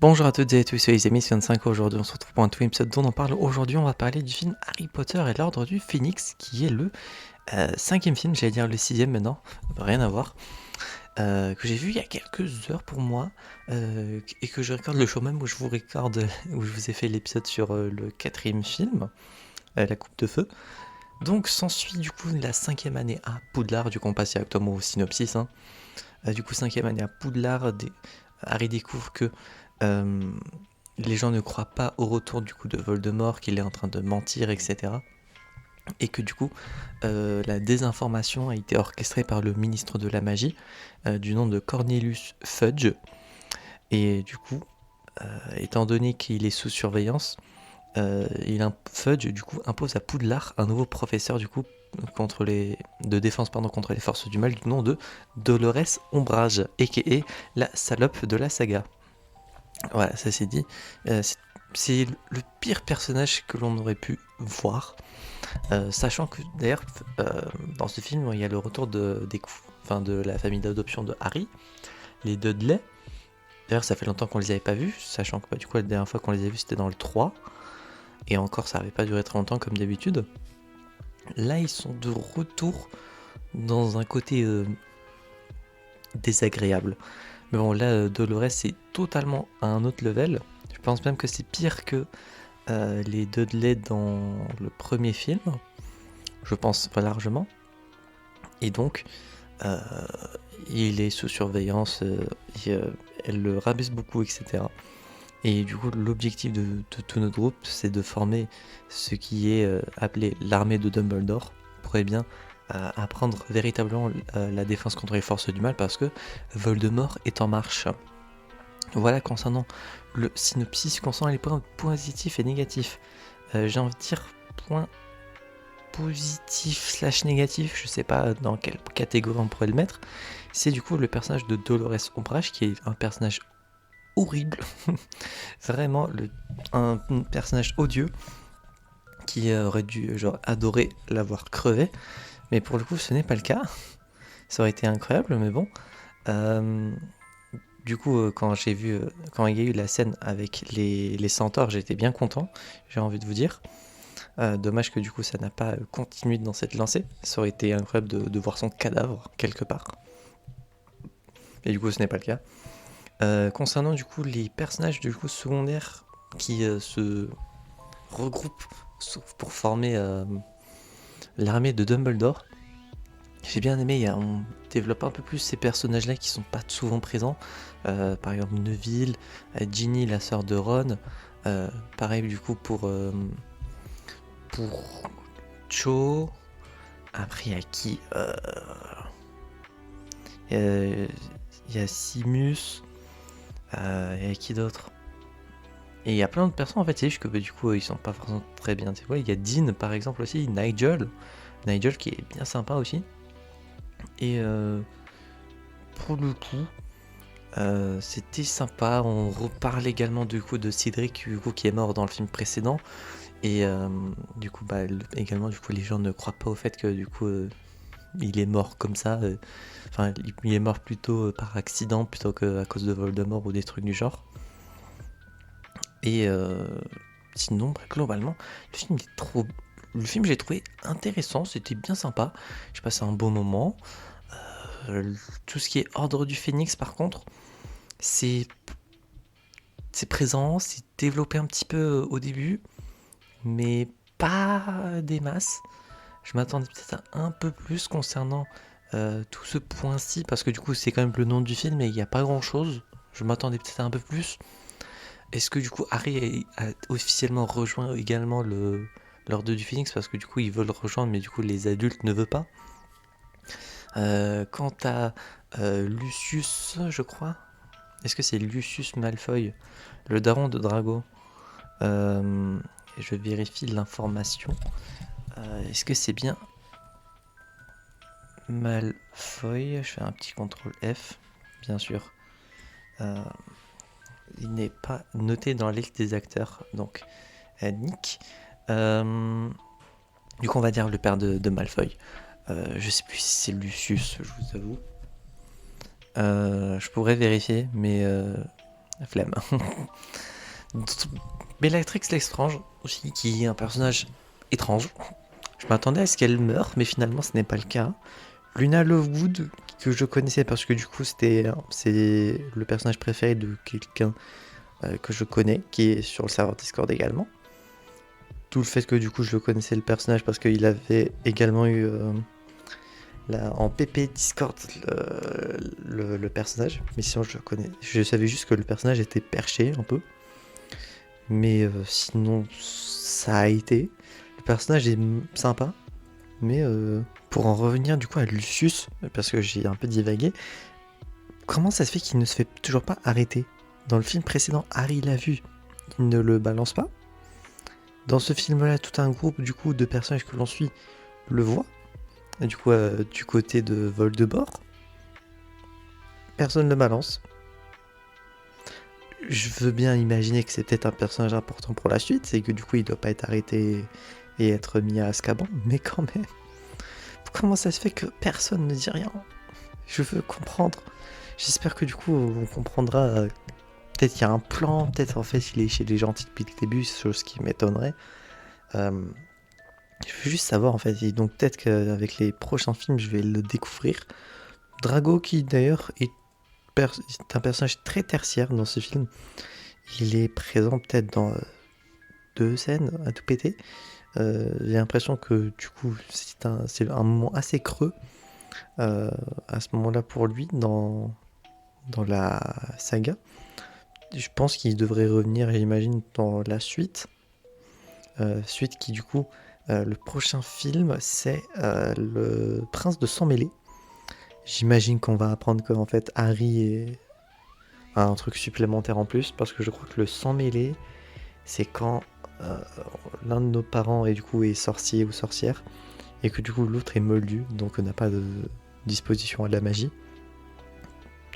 Bonjour à toutes et à tous, c'est les amis, c'est 25. Aujourd'hui on se retrouve pour un nouvel épisode dont on parle. Aujourd'hui on va parler du film Harry Potter et l'Ordre du Phénix, qui est le cinquième film, j'allais dire le sixième maintenant, rien à voir, que j'ai vu il y a quelques heures pour moi, et que je recorde le jour même où je vous recorde, où je vous ai fait l'épisode sur le quatrième film, La Coupe de Feu. Donc s'ensuit du coup la cinquième année à Poudlard, du coup on passe directement au synopsis, hein. Du coup cinquième année à Poudlard, Harry découvre que euh, les gens ne croient pas au retour du coup de Voldemort, qu'il est en train de mentir, etc. Et que du coup, la désinformation a été orchestrée par le ministre de la Magie, du nom de Cornelius Fudge. Et du coup, étant donné qu'il est sous surveillance, Fudge du coup impose à Poudlard un nouveau professeur du coup de défense contre les forces du mal du nom de Dolores Ombrage, a.k.a. la salope de la saga. Voilà, ça c'est dit. C'est le pire personnage que l'on aurait pu voir, sachant que d'ailleurs dans ce film il y a le retour de la famille d'adoption de Harry, les Dudley. D'ailleurs ça fait longtemps qu'on les avait pas vus, sachant que du coup la dernière fois qu'on les a vus c'était dans le 3, et encore ça avait pas duré très longtemps comme d'habitude. Là ils sont de retour dans un côté désagréable. Mais bon là Dolores c'est totalement à un autre level. Je pense même que c'est pire que les Dudley dans le premier film, je pense pas largement. Et donc, euh, il est sous surveillance, elle le rabaisse beaucoup, etc. Et du coup, l'objectif de tout notre groupe, c'est de former ce qui est appelé l'armée de Dumbledore, pour bien apprendre véritablement la défense contre les forces du mal, parce que Voldemort est en marche. Voilà concernant le synopsis, concernant les points positifs et négatifs. J'ai envie de dire point positif slash négatif, je sais pas dans quelle catégorie on pourrait le mettre. C'est du coup le personnage de Dolores Umbridge, qui est un personnage horrible, vraiment un personnage odieux, qui aurait dû genre adorer l'avoir crevé, mais pour le coup ce n'est pas le cas. Ça aurait été incroyable, mais bon. Euh, du coup, quand il y a eu la scène avec les centaures, j'étais bien content, j'ai envie de vous dire. Dommage que du coup ça n'a pas continué dans cette lancée. Ça aurait été incroyable de voir son cadavre quelque part. Et du coup ce n'est pas le cas. Concernant du coup les personnages du coup secondaires qui se regroupent pour former l'armée de Dumbledore, j'ai bien aimé, on développe un peu plus ces personnages-là qui sont pas souvent présents. Par exemple Neville, Ginny, la sœur de Ron. Pareil du coup pour Cho. Après, il y a qui Il y a Simus. Il y a qui d'autre? Et il y a plein de personnes en fait, c'est juste que du coup ils sont pas forcément très bien. Tu vois, il y a Dean par exemple aussi, Nigel qui est bien sympa aussi. Et pour le coup, c'était sympa. On reparle également du coup de Cédric Hugo qui est mort dans le film précédent. Et du coup, également, du coup, les gens ne croient pas au fait que du coup, il est mort comme ça. Enfin, il est mort plutôt par accident plutôt qu'à cause de Voldemort ou des trucs du genre. Et sinon, globalement, le film, j'ai trouvé intéressant. C'était bien sympa. J'ai passé un bon moment. Tout ce qui est Ordre du Phénix, par contre, c'est c'est présent, c'est développé un petit peu au début, mais pas des masses. Je m'attendais peut-être à un peu plus concernant tout ce point-ci, parce que du coup c'est quand même le nom du film et il n'y a pas grand-chose. Je m'attendais peut-être à un peu plus. Est-ce que du coup Harry a officiellement rejoint également l'Ordre du Phénix, parce que du coup ils veulent le rejoindre, mais du coup les adultes ne veulent pas. Quant à Lucius, je crois. Est-ce que c'est Lucius Malfoy, le daron de Drago? Je vérifie l'information. Est-ce que c'est bien Malfoy? Je fais un petit contrôle F, bien sûr. Euh, il n'est pas noté dans la liste des acteurs, donc Nick. Du coup, on va dire le père de Malfoy. Je sais plus si c'est Lucius, je vous avoue. Je pourrais vérifier, mais La flemme. Bellatrix Lestrange aussi, qui est un personnage étrange. Je m'attendais à ce qu'elle meure, mais finalement ce n'est pas le cas. Luna Lovegood, que je connaissais parce que du coup c'est le personnage préféré de quelqu'un que je connais, qui est sur le serveur Discord également. Tout le fait que du coup je le connaissais le personnage parce qu'il avait également eu en PP Discord le personnage, mais sinon je savais juste que le personnage était perché un peu, mais sinon ça a été. Le personnage est sympa, mais pour en revenir du coup à Lucius, parce que j'ai un peu divagué, comment ça se fait qu'il ne se fait toujours pas arrêter? Dans le film précédent, Harry l'a vu, il ne le balance pas. Dans ce film-là, tout un groupe du coup de personnages que l'on suit le voit. Et du coup, du côté de Voldemort, personne ne le balance. Je veux bien imaginer que c'est peut-être un personnage important pour la suite, et que du coup il doit pas être arrêté et être mis à Azkaban, mais quand même, comment ça se fait que personne ne dit rien? Je veux comprendre. J'espère que du coup on comprendra. Peut-être qu'il y a un plan, peut-être en fait il est chez les gentils depuis le début, chose qui m'étonnerait. Je veux juste savoir en fait, et donc peut-être qu'avec les prochains films je vais le découvrir. Drago qui d'ailleurs est un personnage très tertiaire dans ce film. Il est présent peut-être dans 2 scènes à tout péter. J'ai l'impression que du coup c'est un moment assez creux à ce moment-là pour lui dans la saga. Je pense qu'il devrait revenir, j'imagine, dans la suite. Suite qui du coup, le prochain film c'est le Prince de Sang Mêlé. J'imagine qu'on va apprendre qu'en fait Harry a un truc supplémentaire en plus, parce que je crois que le sang mêlé, c'est quand l'un de nos parents est du coup est sorcier ou sorcière, et que du coup l'autre est moldu, donc n'a pas de disposition à de la magie.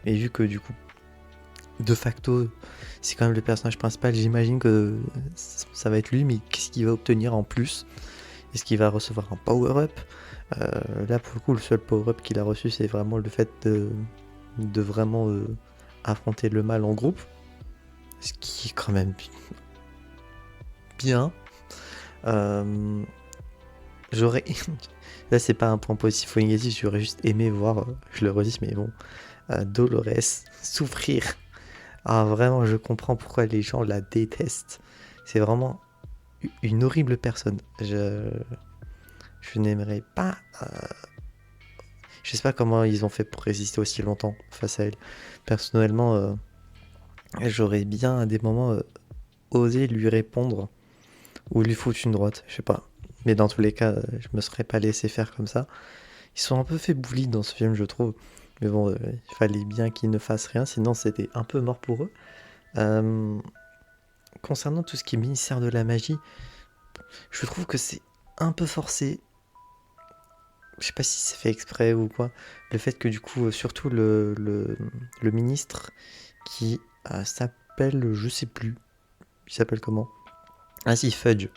Et vu que du coup, de facto, c'est quand même le personnage principal, j'imagine que ça va être lui, mais qu'est-ce qu'il va obtenir en plus? Est-ce qu'il va recevoir un power-up? Là pour le coup, le seul power-up qu'il a reçu, c'est vraiment le fait de vraiment affronter le mal en groupe, ce qui est quand même bien. J'aurais là c'est pas un point positif ou négatif, j'aurais juste aimé voir, je le redis, mais bon, Dolores souffrir. Ah vraiment, je comprends pourquoi les gens la détestent. C'est vraiment une horrible personne. Je n'aimerais pas. Je sais pas comment ils ont fait pour résister aussi longtemps face à elle. Personnellement, j'aurais bien à des moments osé lui répondre ou lui foutre une droite, je sais pas. Mais dans tous les cas, je me serais pas laissé faire comme ça. Ils sont un peu fait bully dans ce film, je trouve. Mais bon, il fallait bien qu'ils ne fassent rien, sinon c'était un peu mort pour eux. Concernant tout ce qui est ministère de la magie, je trouve que c'est un peu forcé. Je sais pas si c'est fait exprès ou quoi. Le fait que du coup, surtout le ministre qui s'appelle, je sais plus, il s'appelle comment? Ah si, Fudge.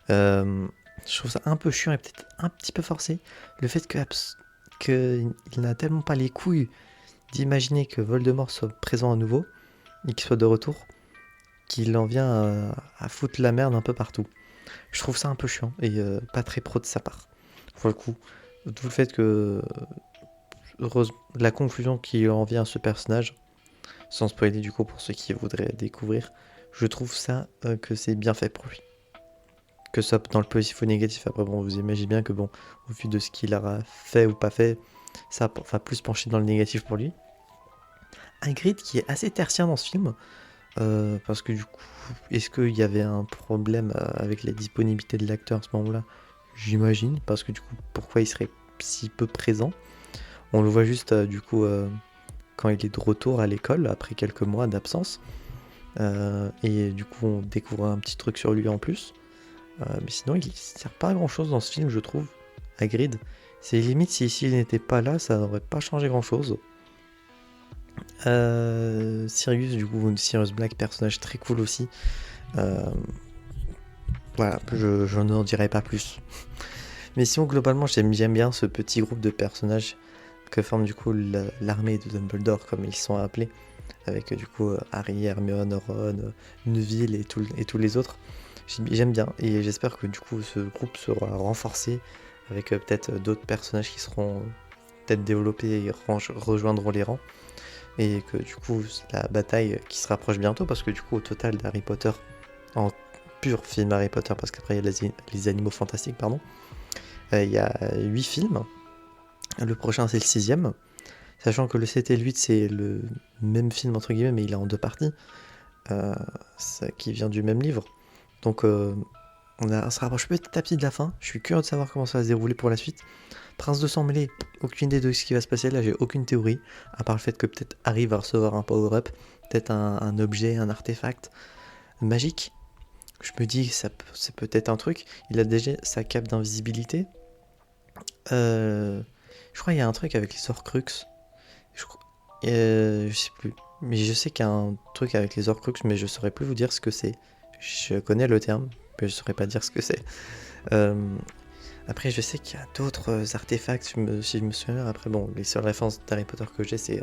Je trouve ça un peu chiant et peut-être un petit peu forcé. Le fait qu'il n'a tellement pas les couilles d'imaginer que Voldemort soit présent à nouveau et qu'il soit de retour, qu'il en vient à foutre la merde un peu partout. Je trouve ça un peu chiant et pas très pro de sa part. Pour le coup, tout le fait que la conclusion qui en vient à ce personnage, sans spoiler du coup pour ceux qui voudraient découvrir, je trouve ça que c'est bien fait pour lui. Que ça dans le positif ou négatif, après bon, vous imaginez bien que bon, au vu de ce qu'il aura fait ou pas fait, ça va plus pencher dans le négatif pour lui. Hagrid qui est assez tertien dans ce film, parce que du coup, est-ce qu'il y avait un problème avec la disponibilité de l'acteur à ce moment-là? J'imagine, parce que du coup, pourquoi il serait si peu présent? On le voit juste du coup quand il est de retour à l'école après quelques mois d'absence, et du coup on découvre un petit truc sur lui en plus. Mais sinon, il sert pas à grand chose dans ce film, je trouve. Hagrid, c'est limite si il n'était pas là, ça n'aurait pas changé grand chose. Sirius, du coup, Sirius Black, personnage très cool aussi. Voilà, je n'en dirai pas plus. Mais sinon, globalement, j'aime bien ce petit groupe de personnages que forme du coup l'armée de Dumbledore, comme ils sont appelés. avec du coup Harry, Hermione, Ron, Neville et tous les autres. J'aime bien et j'espère que du coup ce groupe sera renforcé avec peut-être d'autres personnages qui seront peut-être développés et rejoindront les rangs. Et que du coup la bataille qui se rapproche bientôt, parce que du coup au total d'Harry Potter, en pur film Harry Potter, parce qu'après il y a les animaux fantastiques, pardon, il y a 8 films, le prochain c'est le 6ème, sachant que le 7 et le 8 c'est le même film entre guillemets mais il est en 2 parties, qui vient du même livre, donc on se rapproche petit à petit de la fin. Je suis curieux de savoir comment ça va se dérouler pour la suite. Prince de sang mêlé, aucune idée de ce qui va se passer là, j'ai aucune théorie, à part le fait que peut-être Harry va recevoir un power-up, peut-être un objet, un artefact magique. Je me dis que c'est peut-être un truc. Il a déjà sa cape d'invisibilité. Je crois qu'il y a un truc avec les Horcruxes. Je sais plus. Mais je sais qu'il y a un truc avec les Horcruxes, mais je saurais plus vous dire ce que c'est. Je connais le terme, mais je saurais pas dire ce que c'est. Après, je sais qu'il y a d'autres artefacts, si je me souviens. Après, bon, les seules références d'Harry Potter que j'ai, c'est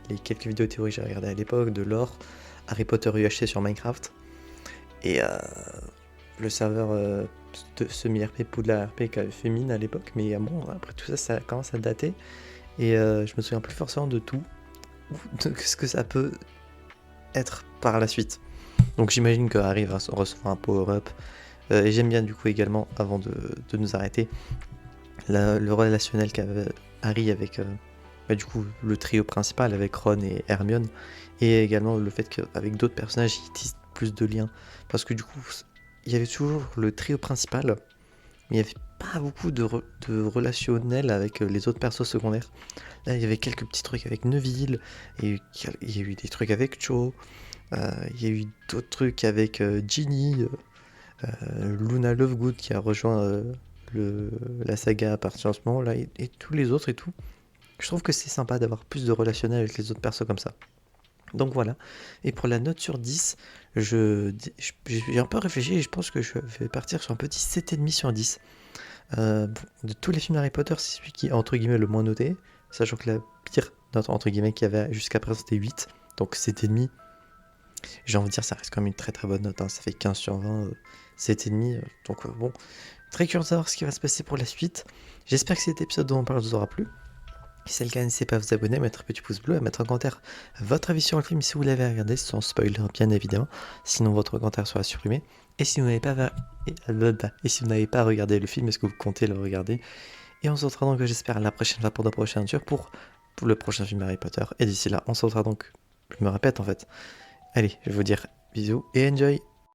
les quelques vidéos théories que j'ai regardées à l'époque, de lore, Harry Potter UHC sur Minecraft, et le serveur de semi-RP Poudlard RP qui avait fait mine à l'époque. Mais bon, après tout ça, ça commence à dater. Et je me souviens plus forcément de tout, de ce que ça peut être par la suite. Donc j'imagine que Harry va recevoir un power-up. Et j'aime bien du coup également, avant de nous arrêter, le relationnel qu'avait Harry avec du coup le trio principal avec Ron et Hermione, et également le fait qu'avec d'autres personnages ils tissent plus de liens, parce que du coup il y avait toujours le trio principal mais il n'y avait pas beaucoup de relationnel avec les autres persos secondaires. Là il y avait quelques petits trucs avec Neville, et il y a eu des trucs avec Cho, il y a eu d'autres trucs avec Ginny, Luna Lovegood qui a rejoint la saga à partir de ce moment là, et tous les autres et tout. Je trouve que c'est sympa d'avoir plus de relationnel avec les autres persos comme ça. Donc voilà. Et pour la note sur 10, j'ai un peu réfléchi et je pense que je vais partir sur un petit 7,5 sur 10. Bon, de tous les films Harry Potter, c'est celui qui est entre guillemets le moins noté, sachant que la pire note entre guillemets qu'il y avait jusqu'à présent c'était 8, donc 7,5. J'ai envie de dire, ça reste quand même une très très bonne note, hein. Ça fait 15 sur 20, 7,5. Donc bon, très curieux de savoir ce qui va se passer pour la suite. J'espère que cet épisode dont on parle vous aura plu. Si c'est le cas, n'hésitez pas à vous abonner, à mettre un petit pouce bleu, à mettre en commentaire votre avis sur le film si vous l'avez regardé, sans spoiler bien évidemment. Sinon votre commentaire sera supprimé. Et si vous n'avez pas, regardé le film, est-ce que vous comptez le regarder? Et on se retrouvera donc, j'espère, la prochaine fois pour de prochaines aventures pour le prochain film Harry Potter. Et d'ici là, on se retrouvera donc, je me répète en fait. Allez, je vais vous dire bisous et enjoy!